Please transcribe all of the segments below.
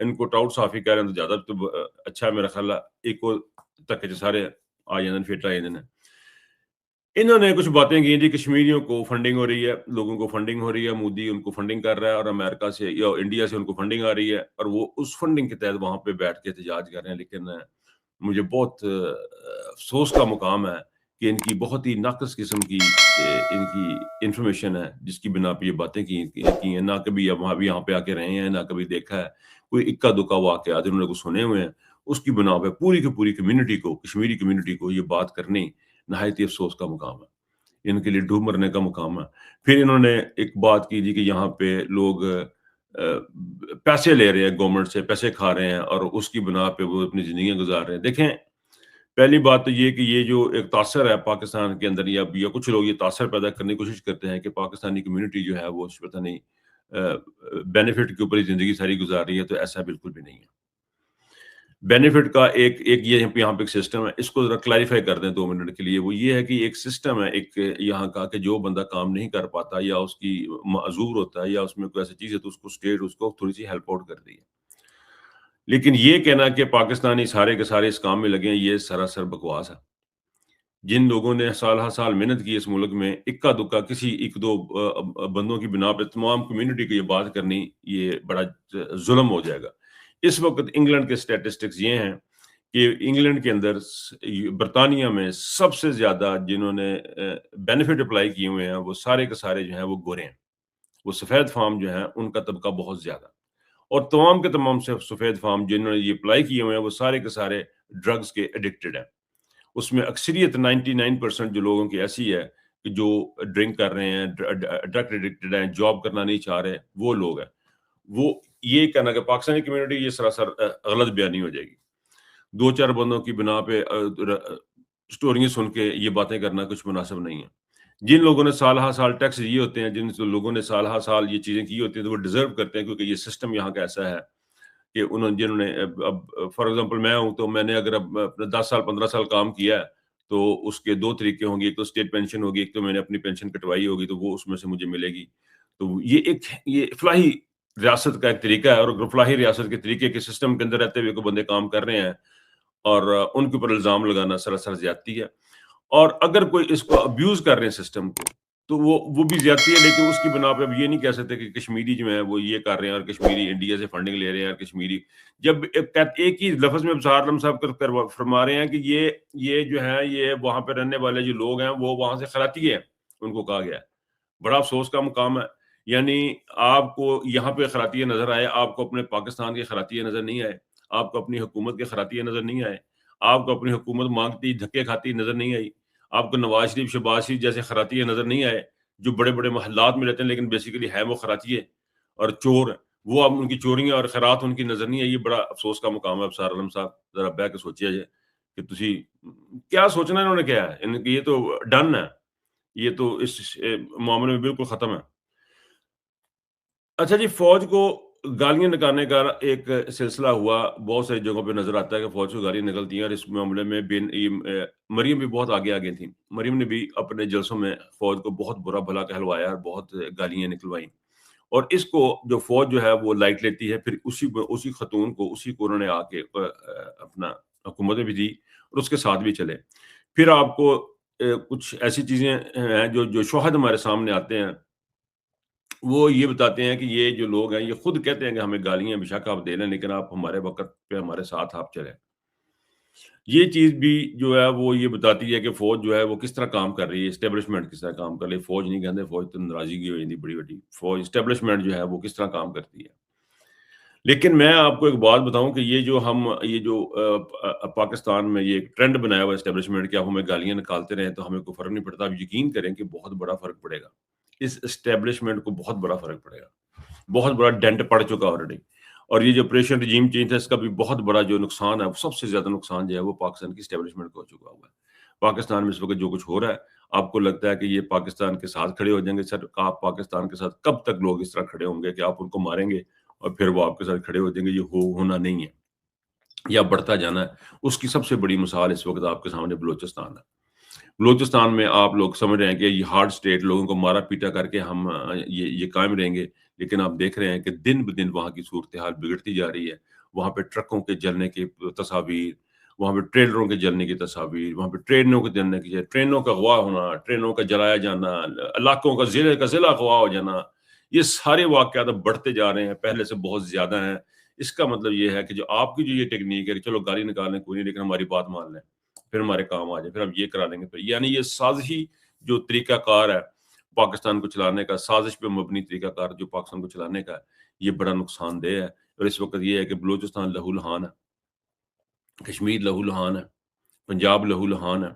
ان کو ٹراؤٹ صافی کہہ رہے ہیں تو زیادہ تو اچھا ہے میرا خیال ہے، ایک وہ تک سارے آ جاندے فٹ آ جاندے نے۔ انہوں نے کچھ باتیں کی جی کشمیریوں کو فنڈنگ ہو رہی ہے، لوگوں کو فنڈنگ ہو رہی ہے، مودی ان کو فنڈنگ کر رہا ہے اور امریکہ سے یا انڈیا سے ان کو فنڈنگ آ رہی ہے اور وہ اس فنڈنگ کے تحت وہاں پہ بیٹھ کے احتجاج کر رہے ہیں۔ لیکن مجھے بہت افسوس کا مقام ہے کہ ان کی بہت ہی ناقص قسم کی ان کی انفارمیشن ہے جس کی بنا پہ یہ باتیں کی ہیں، نہ کبھی وہاں بھی یہاں پہ آ کے رہے ہیں، نہ کبھی دیکھا ہے، کوئی اکا دکا واقعات انہوں نے کچھ سنے ہوئے ہیں، اس کی بنا پہ پوری کی پوری کمیونٹی کو، کشمیری کمیونٹی کو یہ بات کرنی نہایت ہی افسوس کا مقام ہے، ان کے لیے ڈوب مرنے کا مقام ہے۔ پھر انہوں نے ایک بات کی جی کہ یہاں پہ لوگ پیسے لے رہے ہیں گورنمنٹ سے، پیسے کھا رہے ہیں اور اس کی بنا پہ وہ اپنی زندگیاں گزار رہے ہیں۔ دیکھیں پہلی بات تو یہ کہ یہ جو ایک تاثر ہے پاکستان کے اندر یا کچھ لوگ یہ تاثر پیدا کرنے کی کوشش کرتے ہیں کہ پاکستانی کمیونٹی جو ہے وہ پتہ نہیں بینیفٹ کے اوپر ہی زندگی ساری گزار رہی ہے، تو ایسا بالکل بھی نہیں ہے۔ بینیفٹ کا ایک یہ یہاں پہ ایک سسٹم ہے، اس کو ذرا کلیریفائی کر دیں 2 منٹ کے لیے۔ وہ یہ ہے کہ ایک سسٹم ہے ایک یہاں کا کہ جو بندہ کام نہیں کر پاتا یا اس کی معذور ہوتا ہے یا اس میں کوئی ایسی چیز ہے تو اس کو اسٹیٹ اس کو تھوڑی سی ہیلپ آؤٹ کر دی ہے۔ لیکن یہ کہنا کہ پاکستانی سارے کے سارے اس کام میں لگے ہیں، یہ سراسر بکواس ہے۔ جن لوگوں نے سال ہر سال محنت کی اس ملک میں، اکا دکا کسی ایک دو بندوں کی بنا پہ تمام کمیونٹی کو یہ بات کرنی، یہ بڑا ظلم ہو جائے گا۔ اس وقت انگلینڈ کے سٹیٹسٹکس یہ ہیں کہ انگلینڈ کے اندر برطانیہ میں سب سے زیادہ جنہوں نے بینیفٹ اپلائی کیے ہوئے ہیں وہ سارے کے سارے جو ہیں وہ گورے ہیں، وہ سفید فام جو ہیں ان کا طبقہ بہت زیادہ، اور تمام کے تمام سے سفید فام جنہوں نے یہ اپلائی کیے ہوئے ہیں وہ سارے کے سارے ڈرگز کے ایڈکٹڈ ہیں۔ اس میں اکثریت 99% جو لوگوں کی ایسی ہے کہ جو ڈرنک کر رہے ہیں، ڈرگ ایڈکٹڈ ہیں، جاب کرنا نہیں چاہ رہے، وہ لوگ ہیں۔ وہ یہ کہنا کہ پاکستانی کمیونٹی یہ سراسر غلط بیانی ہو جائے گی۔ 2-4 بندوں کی بنا پہ سٹوریاں سن کے یہ باتیں کرنا کچھ مناسب نہیں ہے۔ جن لوگوں نے سال ہر سال ٹیکس دیے ہوتے ہیں، جن لوگوں نے سال ہر سال یہ چیزیں کی ہوتی ہیں تو وہ ڈیزرو کرتے ہیں، کیونکہ یہ سسٹم یہاں کا ایسا ہے کہ جنہوں نے اب فار ایگزامپل میں ہوں تو میں نے اگر اب 10 سال 15 سال کام کیا ہے تو اس کے 2 طریقے ہوں گے، ایک تو اسٹیٹ پینشن ہوگی، ایک تو میں نے اپنی پینشن کٹوائی ہوگی تو وہ اس میں سے مجھے ملے گی۔ تو یہ فلاحی ریاست کا ایک طریقہ ہے، اور فلاحی ریاست کے طریقے کے سسٹم کے اندر رہتے ہوئے کوئی بندے کام کر رہے ہیں اور ان کے اوپر الزام لگانا سراسر زیادتی ہے۔ اور اگر کوئی اس کو ابیوز کر رہے ہیں سسٹم کو تو وہ بھی زیادتی ہے، لیکن اس کی بنا پہ اب یہ نہیں کہہ سکتے کہ کشمیری جو ہے وہ یہ کر رہے ہیں اور کشمیری انڈیا سے فنڈنگ لے رہے ہیں، اور کشمیری جب ایک ہی لفظ میں ابصار عالم صاحب فرما رہے ہیں کہ یہ جو ہے یہ وہاں پہ رہنے والے جو لوگ ہیں وہ وہاں سے خراتی ہیں، ان کو کہا گیا ہے۔ بڑا افسوس کا مقام ہے، یعنی آپ کو یہاں پہ خراتیے نظر آئے، آپ کو اپنے پاکستان کے خراتیے نظر نہیں آئے، آپ کو اپنی حکومت کے خراتیے نظر نہیں آئے، آپ کو اپنی حکومت مانگتی دھکے کھاتی نظر نہیں آئی، آپ کو نواز شریف شہباز شریف جیسے خراتیے نظر نہیں آئے جو بڑے بڑے محلات میں رہتے ہیں لیکن بیسیکلی ہے وہ خراتیے اور چور ہیں، وہ اب ان کی چوریاں اور خیرات ان کی نظر نہیں آئی۔ یہ بڑا افسوس کا مقام ہے۔ ابصار عالم صاحب ذرا بیٹھ کے سوچیا جائے کہ تسی کیا سوچنا انہوں نے کیا ہے، ان کی یہ تو ڈن ہے، یہ تو اس معاملے میں بالکل ختم ہے۔ اچھا جی، فوج کو گالیاں نکالنے کا ایک سلسلہ ہوا، بہت ساری جگہوں پہ نظر آتا ہے کہ فوج کو گالیاں نکلتی ہیں، اور اس معاملے میں مریم بھی بہت آگے تھیں۔ مریم نے بھی اپنے جلسوں میں فوج کو بہت برا بھلا کہلوایا اور بہت گالیاں نکلوائیں، اور اس کو جو فوج جو ہے وہ لائٹ لیتی ہے، پھر اسی خاتون کو انہوں نے آ کے اپنا حکومت بھی دی اور اس کے ساتھ بھی چلے۔ پھر آپ کو کچھ ایسی چیزیں ہیں جو شواہد ہمارے سامنے آتے ہیں، وہ یہ بتاتے ہیں کہ یہ جو لوگ ہیں یہ خود کہتے ہیں کہ ہمیں گالیاں بے شک آپ دے لیں لیکن آپ ہمارے وقت پہ ہمارے ساتھ آپ چلیں۔ یہ چیز بھی جو ہے وہ یہ بتاتی ہے کہ فوج جو ہے وہ کس طرح کام کر رہی ہے، اسٹیبلشمنٹ کس طرح کام کر رہی ہے۔ فوج نہیں کہتے، فوج تو ناراضگی کی ہو جاتی بڑی بڑی، فوج اسٹیبلشمنٹ جو ہے وہ کس طرح کام کرتی ہے۔ لیکن میں آپ کو ایک بات بتاؤں کہ یہ جو پاکستان میں یہ ایک ٹرینڈ بنایا ہوا ہے اسٹیبلشمنٹ کہ آپ ہمیں گالیاں نکالتے رہیں تو ہمیں کوئی فرق نہیں پڑتا، آپ یقین کریں کہ بہت بڑا فرق پڑے گا، اس اسٹیبلشمنٹ کو بہت بڑا فرق پڑے گا، بہت بڑا ڈینٹ پڑ چکا آلریڈی۔ اور یہ جو آپریشن رجیم چینج ہے اس کا بھی بہت بڑا جو نقصان ہے، وہ سب سے زیادہ نقصان جو ہے وہ پاکستان کی اسٹیبلشمنٹ کو ہو چکا ہوا ہے۔ پاکستان میں اس وقت جو کچھ ہو رہا ہے، آپ کو لگتا ہے کہ یہ پاکستان کے ساتھ کھڑے ہو جائیں گے؟ سر، آپ پاکستان کے ساتھ کب تک لوگ اس طرح کھڑے ہوں گے کہ آپ ان کو ماریں گے اور پھر وہ آپ کے ساتھ کھڑے ہو جائیں گے؟ یہ ہونا نہیں ہے، یا بڑھتا جانا ہے۔ اس کی سب سے بڑی مثال اس وقت آپ کے سامنے بلوچستان ہے۔ بلوچستان میں آپ لوگ سمجھ رہے ہیں کہ یہ ہارڈ اسٹیٹ، لوگوں کو مارا پیٹا کر کے ہم یہ قائم رہیں گے، لیکن آپ دیکھ رہے ہیں کہ دن بدن وہاں کی صورتحال بگڑتی جا رہی ہے۔ وہاں پہ ٹرکوں کے جلنے کی تصاویر، وہاں پہ ٹریلروں کے جلنے کی تصاویر، وہاں پہ ٹرینوں کے جلنے کی، ٹرینوں کا اغوا ہونا، ٹرینوں کا جلایا جانا، علاقوں کا ضلع اغوا ہو جانا، یہ سارے واقعات اب بڑھتے جا رہے ہیں، پہلے سے بہت زیادہ ہیں۔ اس کا مطلب یہ ہے کہ جو آپ کی جو یہ ٹیکنیک ہے کہ چلو گالی نکالیں کوئی نہیں، لیکن ہماری بات مان لیں، پھر ہمارے کام آ جائے، پھر ہم یہ کرا لیں گے، پھر یعنی یہ سازشی جو طریقہ کار ہے پاکستان کو چلانے کا، سازش پہ مبنی طریقہ کار جو پاکستان کو چلانے کا ہے، یہ بڑا نقصان دہ ہے۔ اور اس وقت یہ ہے کہ بلوچستان لہو لہان ہے، کشمیر لہو لہان ہے، پنجاب لہو لہان ہے۔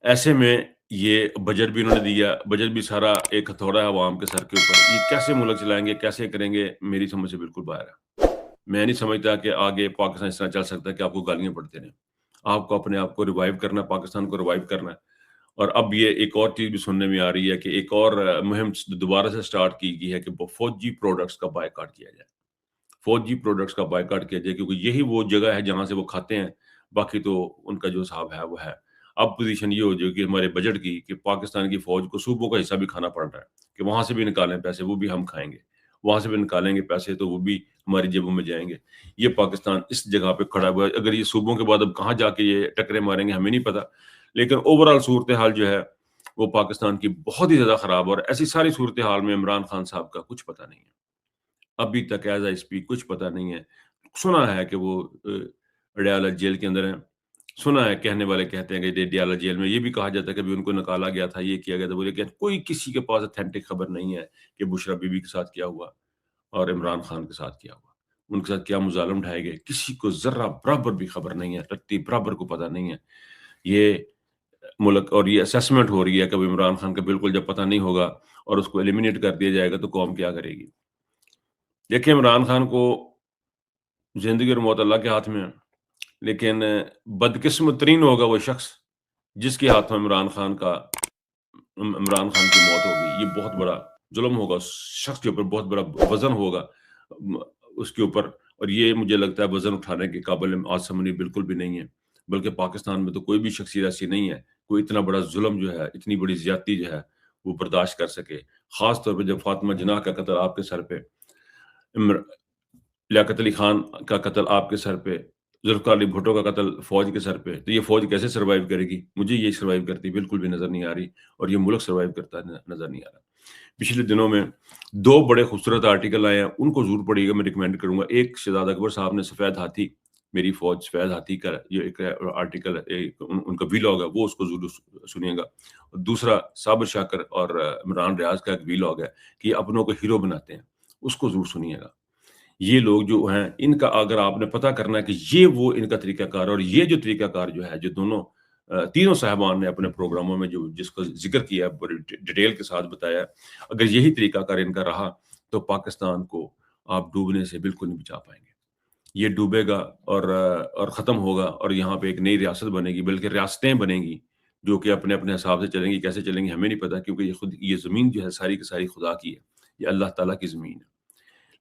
ایسے میں یہ بجٹ بھی انہوں نے دیا، بجٹ بھی سارا ایک ہتھوڑا ہے عوام کے سر کے اوپر۔ یہ کیسے ملک چلائیں گے، کیسے کریں گے، میری سمجھ سے بالکل باہر ہے۔ میں نہیں سمجھتا کہ آگے پاکستان اس طرح چل سکتا ہے کہ آپ کو گالیاں پڑتے رہیں۔ آپ کو اپنے آپ کو ریوائیو کرنا ہے، پاکستان کو ریوائیو کرنا ہے۔ اور اب یہ ایک اور چیز بھی سننے میں آ رہی ہے کہ ایک اور مہم دوبارہ سے سٹارٹ کی گئی ہے کہ فوجی پروڈکٹس کا بائیکاٹ کیا جائے، فوجی پروڈکٹس کا بائیکاٹ کیا جائے، کیونکہ یہی وہ جگہ ہے جہاں سے وہ کھاتے ہیں، باقی تو ان کا جو حساب ہے وہ ہے۔ اب پوزیشن یہ ہو جائے گی ہمارے بجٹ کی کہ پاکستان کی فوج کو صوبوں کا حصہ بھی کھانا پڑ رہا ہے، کہ وہاں سے بھی نکالیں پیسے، وہ بھی ہم کھائیں گے، وہاں سے بھی نکالیں گے پیسے تو وہ بھی ہماری جیبوں میں جائیں گے۔ یہ پاکستان اس جگہ پہ کھڑا ہوا ہے۔ اگر یہ صوبوں کے بعد اب کہاں جا کے یہ ٹکرے ماریں گے ہمیں نہیں پتا، لیکن اوورآل صورتحال جو ہے وہ پاکستان کی بہت ہی زیادہ خراب، اور ایسی ساری صورتحال میں عمران خان صاحب کا کچھ پتہ نہیں ہے، ابھی تک ایز اے اسپیک کچھ پتہ نہیں ہے۔ سنا ہے کہ وہ اڈیالہ جیل کے اندر ہیں، سنا ہے، کہنے والے کہتے ہیں کہ اڈیالہ جیل میں، یہ بھی کہا جاتا ہے کہ ابھی ان کو نکالا گیا تھا، یہ کیا گیا تھا، وہ، لیکن کوئی کسی کے پاس اتھینٹک خبر نہیں ہے کہ بشرا بی بی کے ساتھ کیا ہوا اور عمران خان کے ساتھ کیا ہوا، ان کے ساتھ کیا مظالم ڈھائے گئے، کسی کو ذرہ برابر بھی خبر نہیں ہے، رتی برابر کو پتہ نہیں ہے۔ یہ ملک اور یہ اسیسمنٹ ہو رہی ہے کہ عمران خان کا بالکل جب پتہ نہیں ہوگا اور اس کو ایلیمینیٹ کر دیا جائے گا تو قوم کیا کرے گی۔ دیکھیں، عمران خان کو زندگی اور موت اللہ کے ہاتھ میں ہے، لیکن بدقسمت ترین ہوگا وہ شخص جس کے ہاتھ میں عمران خان کی موت ہوگی۔ یہ بہت بڑا ظلم ہوگا، اس شخص کے اوپر بہت بڑا وزن ہوگا اس کے اوپر، اور یہ مجھے لگتا ہے وزن اٹھانے کے قابل آج سمجھنی بالکل بھی نہیں ہے۔ بلکہ پاکستان میں تو کوئی بھی شخصیت ایسی نہیں ہے کوئی اتنا بڑا ظلم جو ہے، اتنی بڑی زیادتی جو ہے وہ برداشت کر سکے، خاص طور پہ جب فاطمہ جناح کا قتل آپ کے سر پہ، لیاقت علی خان کا قتل آپ کے سر پہ، ذوالفقار علی بھٹو کا قتل فوج کے سر پہ، تو یہ فوج کیسے سروائیو کرے گی؟ مجھے یہ سروائیو کرتی بالکل بھی نظر نہیں آ رہی، اور یہ ملک سروائیو کرتا نظر نہیں آ رہا۔ پچھلے دنوں میں دو بڑے خوبصورت آرٹیکل آئے ہیں، ان کو ضرور پڑھیے گا، میں ریکمینڈ کروں گا۔ ایک شہزاد اکبر صاحب نے سفید ہاتھی، میری فوج سفید ہاتھی کا یہ ایک آرٹیکل ہے، ان کا ویلاگ ہے، وہ اس کو ضرور سنیے گا۔ اور دوسرا صابر شاکر اور عمران ریاض کا ایک ویلاگ ہے کہ یہ اپنوں کو ہیرو بناتے ہیں، اس کو ضرور سنیے گا۔ یہ لوگ جو ہیں، ان کا اگر آپ نے پتہ کرنا ہے کہ یہ وہ ان کا طریقہ کار، اور یہ جو طریقہ کار جو ہے، جو دونوں تینوں صاحبان نے اپنے پروگراموں میں جس کا ذکر کیا، بڑی ڈیٹیل کے ساتھ بتایا، اگر یہی طریقہ کار ان کا رہا تو پاکستان کو آپ ڈوبنے سے بالکل نہیں بچا پائیں گے۔ یہ ڈوبے گا اور ختم ہوگا، اور یہاں پہ ایک نئی ریاست بنے گی، بلکہ ریاستیں بنیں گی جو کہ اپنے اپنے حساب سے چلیں گی۔ کیسے چلیں گی ہمیں نہیں پتا، کیونکہ یہ زمین جو ہے ساری کی ساری خدا کی ہے، یہ اللہ تعالیٰ کی زمین ہے،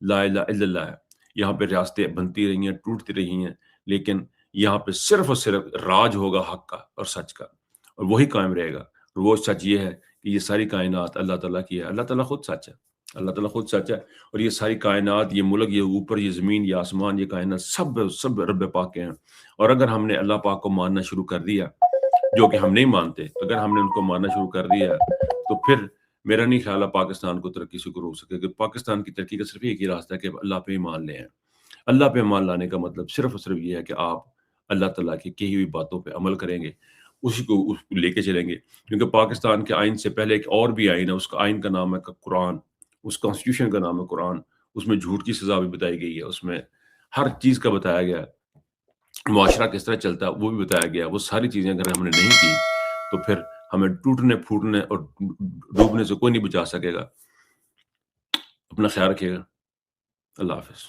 لا الہ الا اللہ ہے۔ یہاں پہ ریاستیں بنتی رہی ہیں، ٹوٹتی رہی ہیں، لیکن یہاں پہ صرف اور صرف راج ہوگا حق کا اور سچ کا، اور وہی قائم رہے گا۔ اور وہ سچ یہ ہے کہ یہ ساری کائنات اللہ تعالیٰ کی ہے، اللہ تعالیٰ خود سچ ہے، اللہ تعالیٰ خود سچ ہے، اور یہ ساری کائنات، یہ ملک، یہ اوپر، یہ زمین، یہ آسمان، یہ کائنات، سب رب پاک کے ہیں۔ اور اگر ہم نے اللہ پاک کو ماننا شروع کر دیا، جو کہ ہم نہیں مانتے، اگر ہم نے ان کو ماننا شروع کر دیا تو پھر میرا نہیں خیال ہے پاکستان کو ترقی سے روک سکے کہ پاکستان کی ترقی کا صرف ایک ہی راستہ ہے کہ اللہ پہ ایمان لے آئیں۔ اللہ پہ ایمان لانے کا مطلب صرف اور صرف یہ ہے کہ آپ اللہ تعالیٰ کی کہی ہوئی باتوں پہ عمل کریں گے، اس کو لے کے چلیں گے، کیونکہ پاکستان کے آئین سے پہلے ایک اور بھی آئین ہے، اس کا آئین کا نام ہے قرآن، اس کانسٹیٹیوشن کا نام ہے قرآن، اس میں جھوٹ کی سزا بھی بتائی گئی ہے، اس میں ہر چیز کا بتایا گیا ہے، معاشرہ کس طرح چلتا ہے وہ بھی بتایا گیا ہے۔ وہ ساری چیزیں اگر ہم نے نہیں کی تو پھر ہمیں ٹوٹنے پھوٹنے اور ڈوبنے سے کوئی نہیں بچا سکے گا۔ اپنا خیال رکھیے گا، اللہ حافظ۔